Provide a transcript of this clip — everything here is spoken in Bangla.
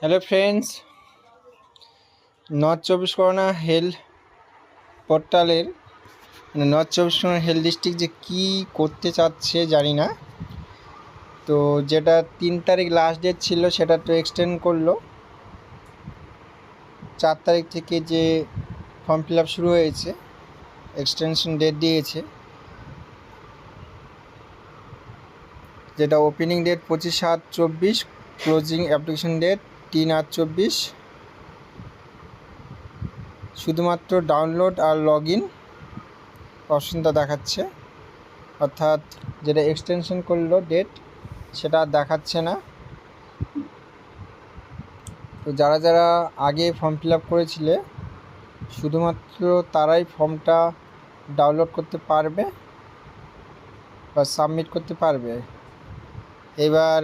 হ্যালো ফ্রেন্ডস, নর্থ চব্বিশ পরগনা হেলথ পোর্টালের নর্থ চব্বিশ পরগনা হেলথ ডিস্ট্রিক্ট যে কী করতে চাচ্ছে জানি না। তো যেটা 3 তারিখ লাস্ট ডেট ছিল সেটা তো এক্সটেন্ড করলো। 4 তারিখ থেকে যে ফর্ম ফিল আপ শুরু হয়েছে, এক্সটেনশন ডেট দিয়েছে, যেটা opening date 25/7/24, closing application date 3/8/24। শুধুমাত্র ডাউনলোড আর লগ ইন অপশনটা দেখাচ্ছে, অর্থাৎ যেটা এক্সটেনশন করলো ডেট সেটা দেখাচ্ছে না। তো যারা যারা আগে ফর্ম ফিল আপ করেছিলে শুধুমাত্র তারাই ফর্মটা ডাউনলোড করতে পারবে বা সাবমিট করতে পারবে। এবার